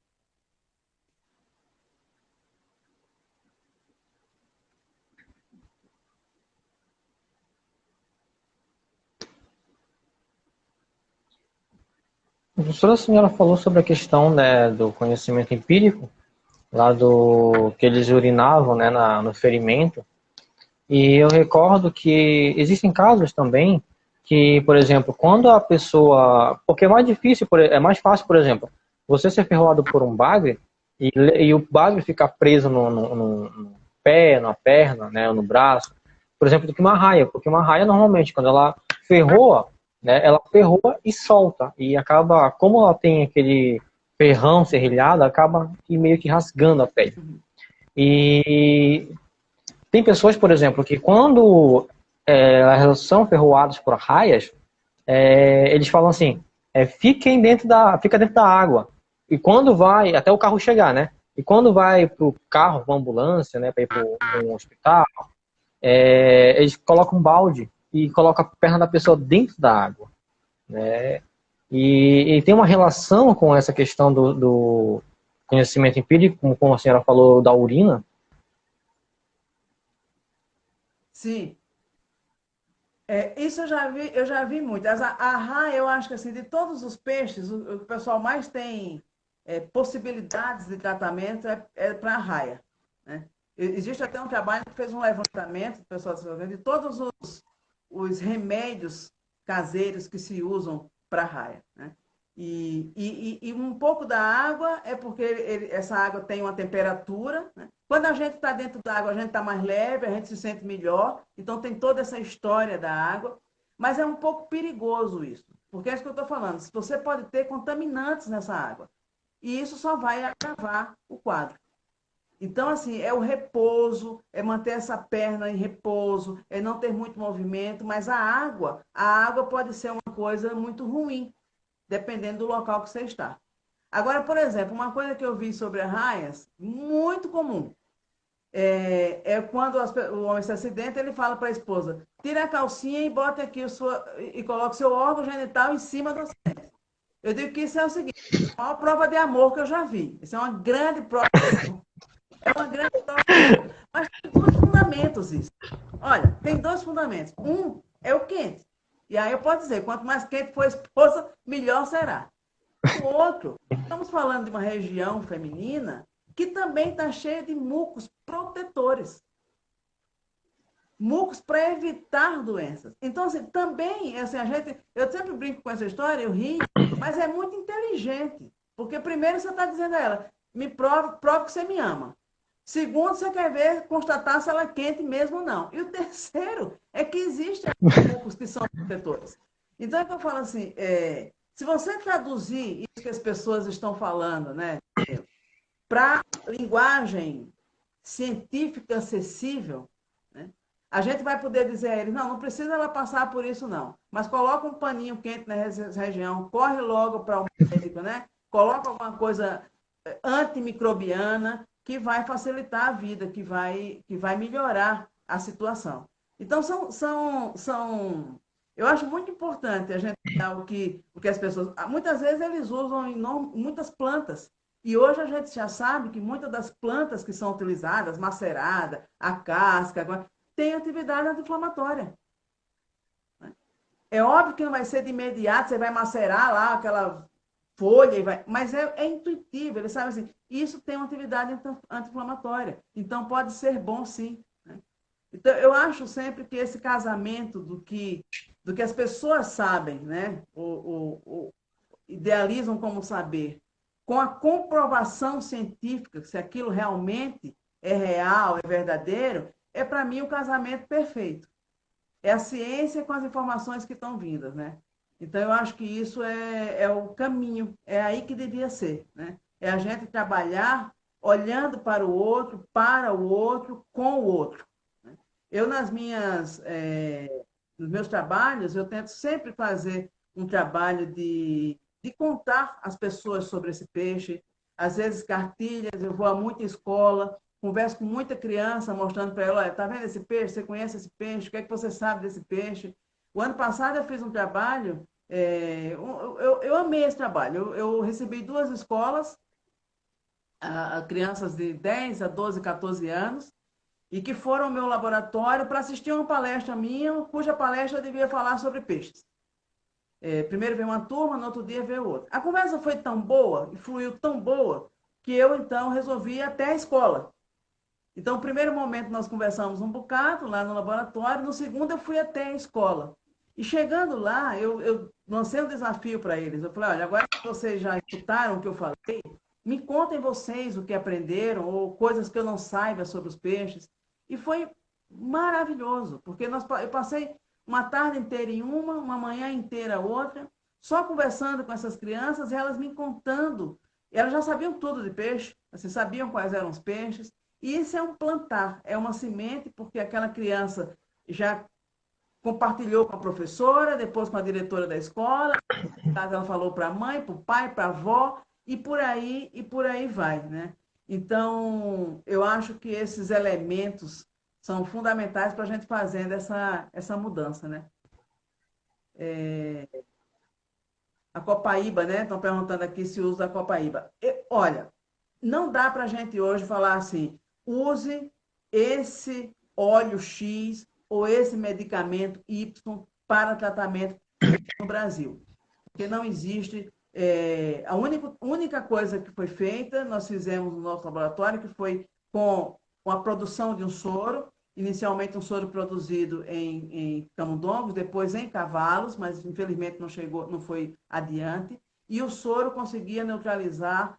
Professora, a senhora falou sobre a questão, né, do conhecimento empírico, lá do que eles urinavam, né, no ferimento. E eu recordo que existem casos também que, por exemplo, quando a pessoa... Porque é mais difícil, é mais fácil, por exemplo, você ser ferroado por um bagre e o bagre ficar preso no pé, na perna, né, ou no braço, por exemplo, do que uma raia. Porque uma raia, normalmente, quando ela ferroa, né, ela ferroa e solta. E acaba, como ela tem aquele ferrão serrilhado, acaba meio que rasgando a pele. E tem pessoas, por exemplo, que quando elas são ferroadas por raias, eles falam assim, fica dentro da água. E quando vai, até o carro chegar, né? E quando vai pro carro, pra ambulância, né, para ir para um hospital, eles colocam um balde e colocam a perna da pessoa dentro da água, né? E tem uma relação com essa questão do conhecimento empírico, como a senhora falou, da urina. Sim. Isso eu já vi muito. A raia, eu acho que assim, de todos os peixes, o pessoal mais tem possibilidades de tratamento para a raia. Né? Existe até um trabalho que fez um levantamento, pessoal, de todos os remédios caseiros que se usam para a raia. Né? E um pouco da água é porque essa água tem uma temperatura. Né? Quando a gente está dentro da água, a gente está mais leve, a gente se sente melhor. Então tem toda essa história da água. Mas é um pouco perigoso isso. Porque é isso que eu estou falando. Você pode ter contaminantes nessa água. E isso só vai agravar o quadro. Então, assim, é o repouso, é manter essa perna em repouso, é não ter muito movimento, mas a água pode ser uma coisa muito ruim, dependendo do local que você está. Agora, por exemplo, uma coisa que eu vi sobre arraias, muito comum, quando o homem se acidenta, ele fala para a esposa, tira a calcinha e bote aqui e coloque seu órgão genital em cima do acidente. Eu digo que isso é o seguinte, a maior prova de amor que eu já vi. Isso é uma grande prova de amor. É uma grande prova de amor. Mas tem dois fundamentos isso. Olha, tem dois fundamentos. Um é o quente. E aí eu posso dizer, quanto mais quente for a esposa, melhor será. O outro, estamos falando de uma região feminina que também está cheia de mucos protetores. Mucos para evitar doenças. Então, assim, também, assim, eu sempre brinco com essa história, eu rio, mas é muito inteligente. Porque primeiro você está dizendo a ela, me prove que você me ama. Segundo, você quer ver, constatar se ela é quente mesmo ou não. E o terceiro é que existem mucos que são protetores. Então, é que eu falo assim, se você traduzir isso que as pessoas estão falando, né, para linguagem científica acessível, né, a gente vai poder dizer a ele, não precisa ela passar por isso não, mas coloca um paninho quente nessa região, corre logo para o médico, né, coloca alguma coisa antimicrobiana que vai facilitar a vida, que vai melhorar a situação. Então, eu acho muito importante a gente dar o que as pessoas... Muitas vezes eles usam muitas plantas. E hoje a gente já sabe que muitas das plantas que são utilizadas, macerada, a casca, tem atividade anti-inflamatória. É óbvio que não vai ser de imediato, você vai macerar lá aquela folha, mas é intuitivo, ele sabe assim, isso tem uma atividade anti-inflamatória. Então pode ser bom sim. Né? Então, eu acho sempre que esse casamento do que as pessoas sabem, né? Idealizam como saber, com a comprovação científica, se aquilo realmente é real, é verdadeiro, é para mim o casamento perfeito. É a ciência com as informações que estão vindas, né? Então, eu acho que isso é o caminho, é aí que devia ser, né? É a gente trabalhar olhando para o outro, com o outro. Eu, nos meus trabalhos, eu tento sempre fazer um trabalho de contar às pessoas sobre esse peixe, às vezes cartilhas, eu vou a muita escola, converso com muita criança, mostrando para ela, olha, tá vendo esse peixe? Você conhece esse peixe? O que é que você sabe desse peixe? O ano passado eu fiz um trabalho, eu amei esse trabalho, eu recebi 2 escolas, a crianças de 10 a 12, 14 anos, e que foram ao meu laboratório para assistir uma palestra minha, cuja palestra eu devia falar sobre peixes. Primeiro veio uma turma, no outro dia veio outra. A conversa foi tão boa e fluiu tão boa que eu, então, resolvi ir até a escola. Então, no primeiro momento, nós conversamos um bocado lá no laboratório, no segundo, eu fui até a escola. E chegando lá, eu lancei um desafio para eles. Eu falei, olha, agora que vocês já escutaram o que eu falei, me contem vocês o que aprenderam ou coisas que eu não saiba sobre os peixes. E foi maravilhoso, porque eu passei uma tarde inteira em uma manhã inteira outra, só conversando com essas crianças e elas me contando. Elas já sabiam tudo de peixe, assim, sabiam quais eram os peixes. E isso é um plantar, é uma semente, porque aquela criança já compartilhou com a professora, depois com a diretora da escola, ela falou para a mãe, para o pai, para a avó, e por aí vai, né? Então, eu acho que esses elementos são fundamentais para a gente fazendo essa mudança, né? A copaíba, né? Estão perguntando aqui se usa a copaíba. Olha, não dá para a gente hoje falar assim, use esse óleo X ou esse medicamento Y para tratamento no Brasil. Porque não existe. A única coisa que foi feita, nós fizemos no nosso laboratório, que foi com a produção de um soro, inicialmente um soro produzido em camundongos, depois em cavalos, mas infelizmente não chegou, não foi adiante, e o soro conseguia neutralizar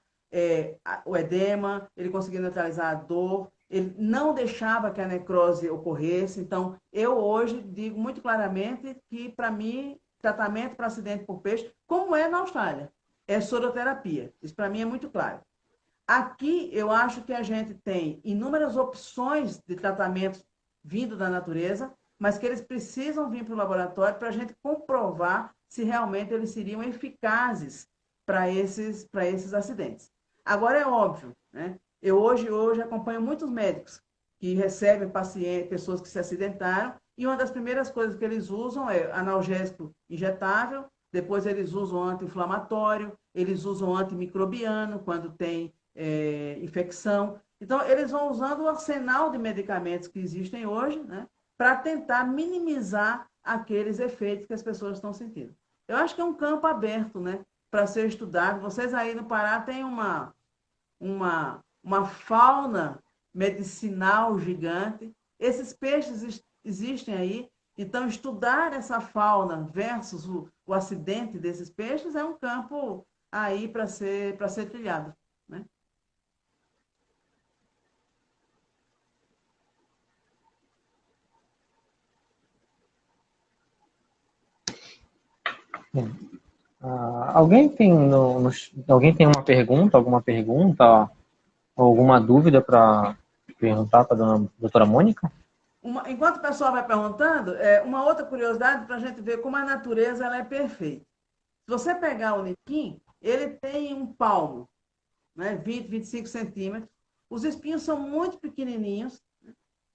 o edema, ele conseguia neutralizar a dor, ele não deixava que a necrose ocorresse. Então, eu hoje digo muito claramente que, para mim, tratamento para acidente por peixe, como é na Austrália, é soroterapia. Isso, para mim, é muito claro. Aqui, eu acho que a gente tem inúmeras opções de tratamentos vindo da natureza, mas que eles precisam vir para o laboratório para a gente comprovar se realmente eles seriam eficazes para esses acidentes. Agora, é óbvio, né? Eu hoje acompanho muitos médicos que recebem pacientes, pessoas que se acidentaram, e uma das primeiras coisas que eles usam é analgésico injetável, depois eles usam anti-inflamatório, eles usam antimicrobiano quando tem infecção. Então, eles vão usando o arsenal de medicamentos que existem hoje, né, para tentar minimizar aqueles efeitos que as pessoas estão sentindo. Eu acho que é um campo aberto, né, para ser estudado. Vocês aí no Pará têm uma fauna medicinal gigante. Esses peixes existem aí. Então, estudar essa fauna versus o acidente desses peixes é um campo aí para ser trilhado, né? Alguém tem alguém tem alguma pergunta, ou alguma dúvida para perguntar para a doutora Mônica? Enquanto o pessoal vai perguntando, uma outra curiosidade para a gente ver como a natureza ela é perfeita. Se você pegar o Niquim, ele tem um palmo, né, 20, 25 centímetros. Os espinhos são muito pequenininhos,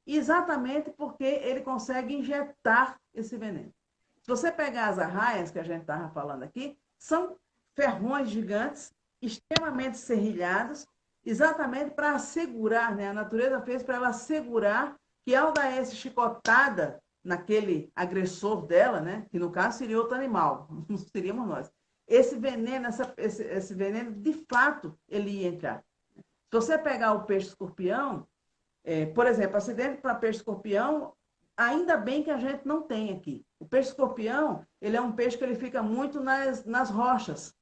exatamente porque ele consegue injetar esse veneno. Se você pegar as arraias que a gente estava falando aqui, são ferrões gigantes, extremamente serrilhados, exatamente para assegurar, né? A natureza fez para ela assegurar que ao dar essa chicotada naquele agressor dela, né? Que no caso seria outro animal, não seríamos nós. Esse veneno, esse veneno, de fato, ele ia entrar. Se você pegar o peixe escorpião, Por exemplo, acidente para peixe-escorpião, ainda bem que a gente não tem aqui. O peixe-escorpião, ele é um peixe que ele fica muito nas rochas,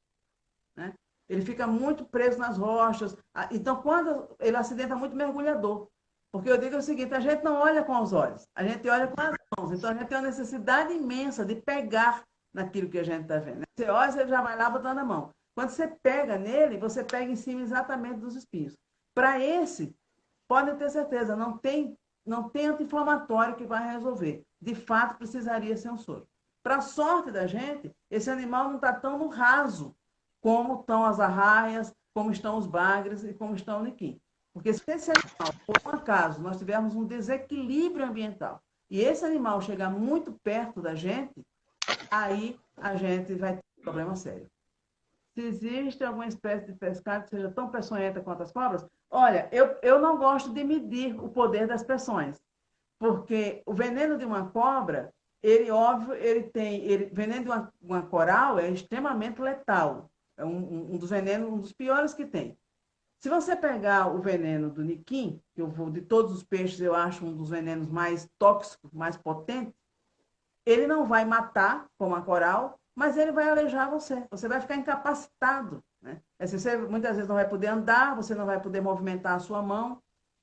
né? Ele fica muito preso nas rochas. Então, quando ele acidenta muito mergulhador. Porque eu digo o seguinte, a gente não olha com os olhos, a gente olha com as mãos. Então, a gente tem uma necessidade imensa de pegar naquilo que a gente está vendo. Você olha, você já vai lá botando a mão. Quando você pega nele, você pega em cima exatamente dos espinhos. Para esse, podem ter certeza, não tem anti-inflamatório que vai resolver. De fato, precisaria ser um soro. Para sorte da gente, esse animal não está tão no raso como estão as arraias, como estão os bagres e como estão o niquim. Porque se esse animal, por um acaso, nós tivermos um desequilíbrio ambiental e esse animal chegar muito perto da gente, aí a gente vai ter um problema sério. Se existe alguma espécie de pescado que seja tão peçonhenta quanto as cobras, olha, eu não gosto de medir o poder das pressões, porque o veneno de uma cobra, ele, óbvio, veneno de uma coral é extremamente letal. É um dos venenos, um dos piores que tem. Se você pegar o veneno do niquim, de todos os peixes, eu acho um dos venenos mais tóxicos, mais potentes, ele não vai matar, como a coral, mas ele vai aleijar você. Você vai ficar incapacitado, né? Você muitas vezes não vai poder andar, você não vai poder movimentar a sua mão.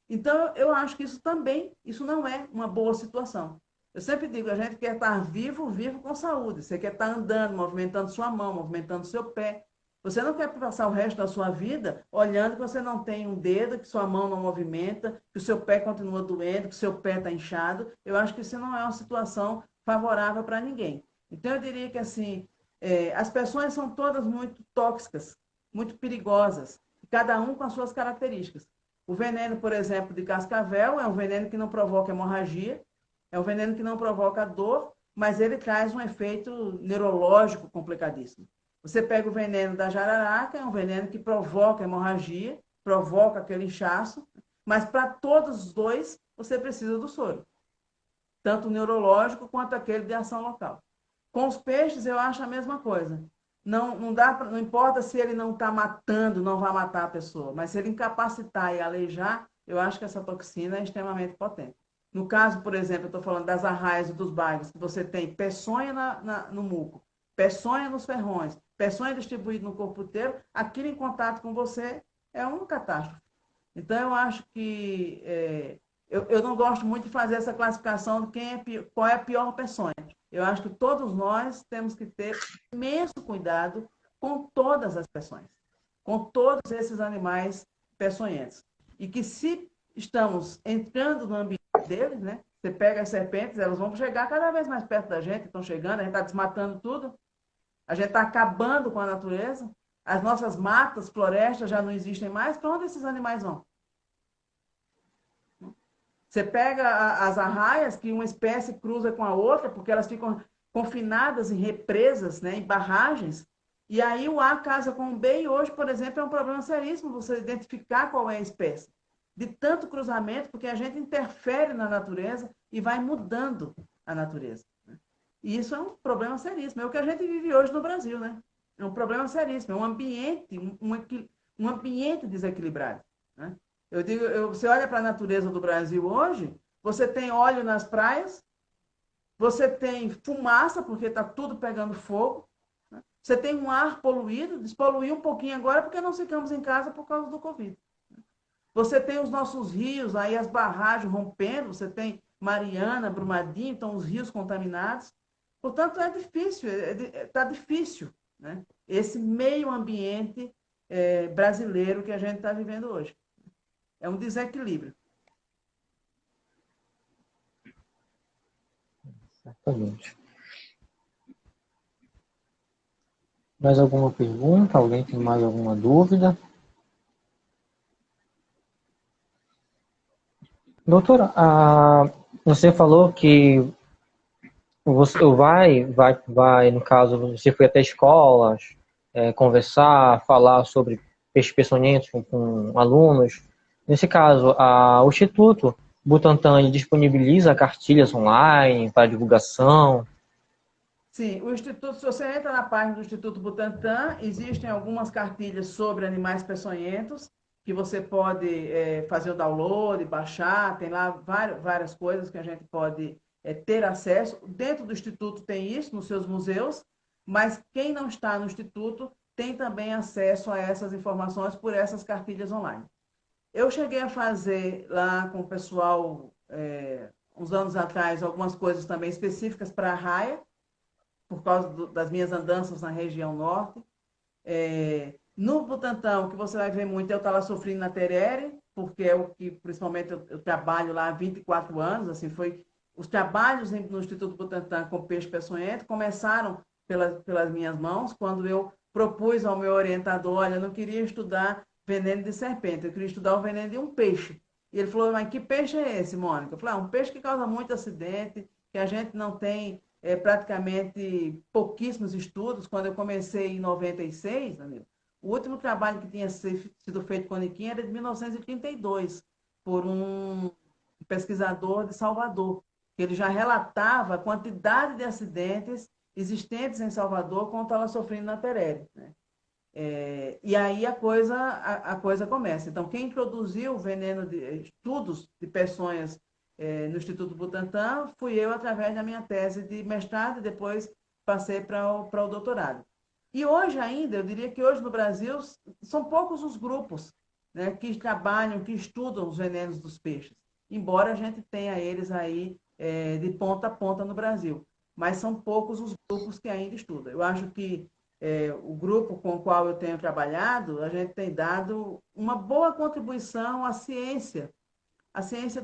Então, eu acho que isso não é uma boa situação. Eu sempre digo, a gente quer estar vivo, vivo com saúde. Você quer estar andando, movimentando sua mão, movimentando seu pé. Você não quer passar o resto da sua vida olhando que você não tem um dedo, que sua mão não movimenta, que o seu pé continua doendo, que o seu pé está inchado. Eu acho que isso não é uma situação favorável para ninguém. Então, eu diria que assim, as pressões são todas muito tóxicas, muito perigosas, cada um com as suas características. O veneno, por exemplo, de cascavel é um veneno que não provoca hemorragia, é um veneno que não provoca dor, mas ele traz um efeito neurológico complicadíssimo. Você pega o veneno da jararaca, é um veneno que provoca hemorragia, provoca aquele inchaço, mas para todos os dois você precisa do soro, tanto o neurológico quanto aquele de ação local. Com os peixes eu acho a mesma coisa. Não importa se ele não está matando, não vai matar a pessoa, mas se ele incapacitar e aleijar, eu acho que essa toxina é extremamente potente. No caso, por exemplo, eu estou falando das arraias e dos bagres, que você tem peçonha no muco, peçonha nos ferrões, peçonha distribuída no corpo inteiro, aquilo em contato com você é uma catástrofe. Então, eu acho que eu não gosto muito de fazer essa classificação de qual é a pior peçonha. Eu acho que todos nós temos que ter imenso cuidado com todas as peçonhas, com todos esses animais peçonhentos. E que se estamos entrando no ambiente deles, né? Você pega as serpentes, elas vão chegar cada vez mais perto da gente, estão chegando, a gente está desmatando tudo, a gente está acabando com a natureza, as nossas matas, florestas já não existem mais, para onde esses animais vão? Você pega as arraias, que uma espécie cruza com a outra, porque elas ficam confinadas em represas, né, em barragens, e aí o A casa com o B, e hoje, por exemplo, é um problema seríssimo você identificar qual é a espécie. De tanto cruzamento, porque a gente interfere na natureza e vai mudando a natureza. E isso é um problema seríssimo. É o que a gente vive hoje no Brasil, né? É um problema seríssimo. É um ambiente, um ambiente desequilibrado, né? Você olha para a natureza do Brasil hoje, você tem óleo nas praias, você tem fumaça, porque está tudo pegando fogo, né? Você tem um ar poluído, despoluiu um pouquinho agora, porque nós ficamos em casa por causa do Covid. Você tem os nossos rios, aí as barragens rompendo, você tem Mariana, Brumadinho, então os rios contaminados. Portanto, é difícil, está difícil, né? Esse meio ambiente brasileiro que a gente está vivendo hoje. É um desequilíbrio. Exatamente. Mais alguma pergunta? Alguém tem mais alguma dúvida? Doutora, você falou que você vai, no caso, você foi até escolas, conversar, falar sobre peixes peçonhentos com alunos. Nesse caso, o Instituto Butantan disponibiliza cartilhas online para divulgação? Sim, o Instituto, se você entra na página do Instituto Butantan, existem algumas cartilhas sobre animais peçonhentos. que você pode fazer o download, baixar, tem lá várias coisas que a gente pode ter acesso. Dentro do Instituto tem isso, nos seus museus, mas quem não está no Instituto tem também acesso a essas informações por essas cartilhas online. Eu cheguei a fazer lá com o pessoal, uns anos atrás, algumas coisas também específicas para a Raia, por causa das minhas andanças na região norte. No Butantã, o que você vai ver muito é o Thalassofrine terere, porque é o que, principalmente, eu trabalho lá há 24 anos, assim, foi os trabalhos no Instituto Butantã com peixe peçonhento começaram pelas minhas mãos, quando eu propus ao meu orientador, olha, eu não queria estudar veneno de serpente, eu queria estudar o veneno de um peixe. E ele falou, mas que peixe é esse, Mônica? Eu falei, um peixe que causa muito acidente, que a gente não tem praticamente pouquíssimos estudos. Quando eu comecei em 96, Danilo, o último trabalho que tinha sido feito com Niquim era de 1932, por um pesquisador de Salvador, que ele já relatava a quantidade de acidentes existentes em Salvador com o Thalassofrine terere, né? E aí a coisa começa. Então, quem introduziu o veneno de estudos de peçonhas no Instituto Butantã fui eu, através da minha tese de mestrado, e depois passei para o doutorado. E hoje ainda, eu diria que hoje no Brasil, são poucos os grupos, né, que trabalham, que estudam os venenos dos peixes, embora a gente tenha eles aí de ponta a ponta no Brasil. Mas são poucos os grupos que ainda estudam. Eu acho que o grupo com o qual eu tenho trabalhado, a gente tem dado uma boa contribuição à ciência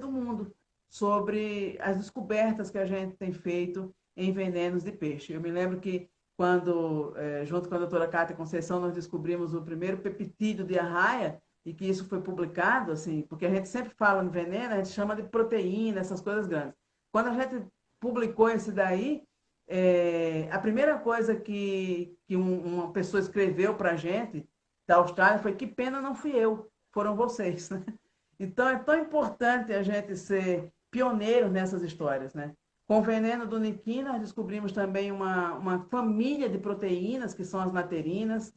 do mundo, sobre as descobertas que a gente tem feito em venenos de peixe. Eu me lembro que quando, junto com a doutora Cátia Conceição, nós descobrimos o primeiro peptídeo de arraia, e que isso foi publicado, assim, porque a gente sempre fala no veneno, a gente chama de proteína, essas coisas grandes. Quando a gente publicou esse daí, a primeira coisa que uma pessoa escreveu para a gente da Austrália foi: que pena não fui eu, foram vocês. Né? Então é tão importante a gente ser pioneiro nessas histórias. Né? Com o veneno do Niquim, nós descobrimos também uma família de proteínas, que são as naterinas,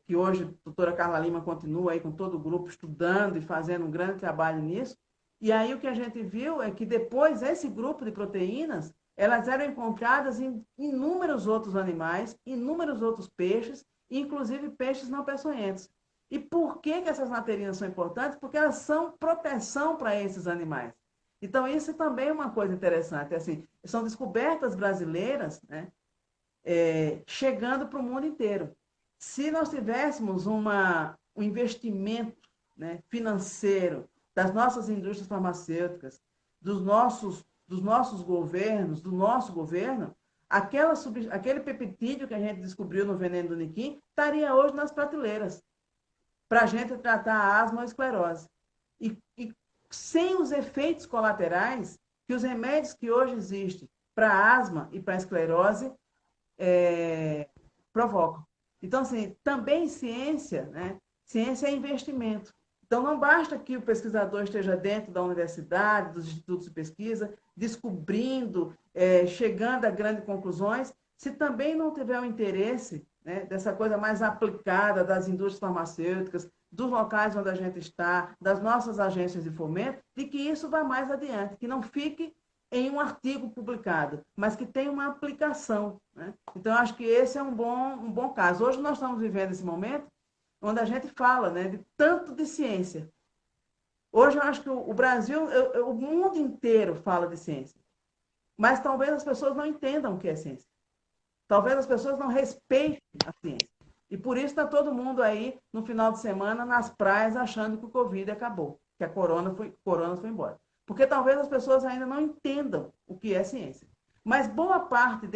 que hoje a doutora Carla Lima continua aí com todo o grupo estudando e fazendo um grande trabalho nisso. E aí o que a gente viu é que depois esse grupo de proteínas, elas eram encontradas em inúmeros outros animais, inúmeros outros peixes, inclusive peixes não peçonhentos. E por que essas naterinas são importantes? Porque elas são proteção para esses animais. Então, isso também é uma coisa interessante. Assim, são descobertas brasileiras, né, chegando para o mundo inteiro. Se nós tivéssemos um investimento, né, financeiro das nossas indústrias farmacêuticas, dos nossos governos, do nosso governo, aquele peptídeo que a gente descobriu no veneno do Niquim estaria hoje nas prateleiras, para a gente tratar a asma ou a esclerose. E sem os efeitos colaterais que os remédios que hoje existem para a asma e para a esclerose provocam. Então, assim, também ciência, né? Ciência é investimento. Então, não basta que o pesquisador esteja dentro da universidade, dos institutos de pesquisa, descobrindo, chegando a grandes conclusões, se também não tiver o interesse, né, dessa coisa mais aplicada das indústrias farmacêuticas, dos locais onde a gente está, das nossas agências de fomento, de que isso vá mais adiante, que não fique em um artigo publicado, mas que tenha uma aplicação. Né? Então, eu acho que esse é um bom caso. Hoje nós estamos vivendo esse momento onde a gente fala, né, de tanto de ciência. Hoje eu acho que o Brasil, o mundo inteiro fala de ciência. Mas talvez as pessoas não entendam o que é ciência. Talvez as pessoas não respeitem a ciência. E por isso está todo mundo aí, no final de semana, nas praias, achando que o Covid acabou, que a corona foi embora. Porque talvez as pessoas ainda não entendam o que é ciência. Mas boa parte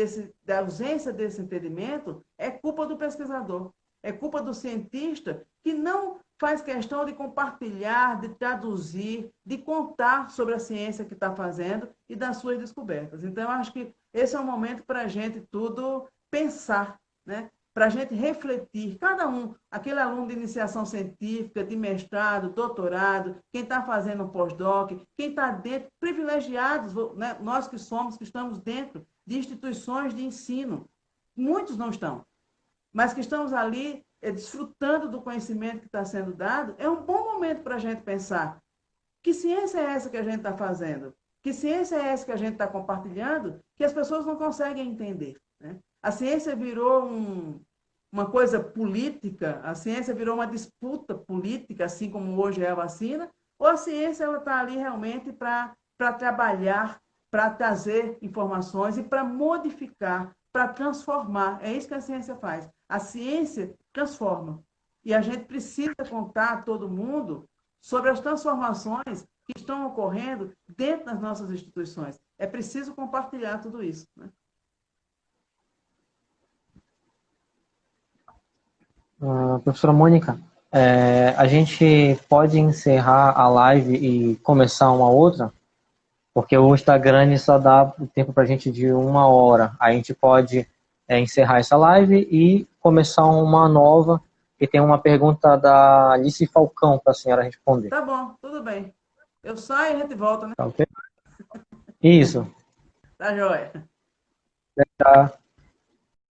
da ausência desse entendimento é culpa do pesquisador. É culpa do cientista, que não faz questão de compartilhar, de traduzir, de contar sobre a ciência que está fazendo e das suas descobertas. Então, eu acho que esse é um momento para a gente tudo pensar, né? Para a gente refletir, cada um, aquele aluno de iniciação científica, de mestrado, doutorado, quem está fazendo um pós-doc, quem está dentro, privilegiados, né? Nós que estamos dentro de instituições de ensino. Muitos não estão, mas que estamos ali desfrutando do conhecimento que está sendo dado, é um bom momento para a gente pensar que ciência é essa que a gente está fazendo? Que ciência é essa que a gente está compartilhando que as pessoas não conseguem entender? Né? A ciência virou uma coisa política, a ciência virou uma disputa política, assim como hoje é a vacina, ou a ciência está ali realmente para trabalhar, para trazer informações e para modificar, para transformar. É isso que a ciência faz. A ciência transforma. E a gente precisa contar a todo mundo sobre as transformações que estão ocorrendo dentro das nossas instituições. É preciso compartilhar tudo isso. Né? Professora Mônica, a gente pode encerrar a live e começar uma outra? Porque o Instagram só dá o tempo para a gente de 1 hora. A gente pode encerrar essa live e começar uma nova. E tem uma pergunta da Alice Falcão para a senhora responder. Tá bom, tudo bem. Eu saio e a gente volta, né? Tá ok? Isso. Tá joia. Tá.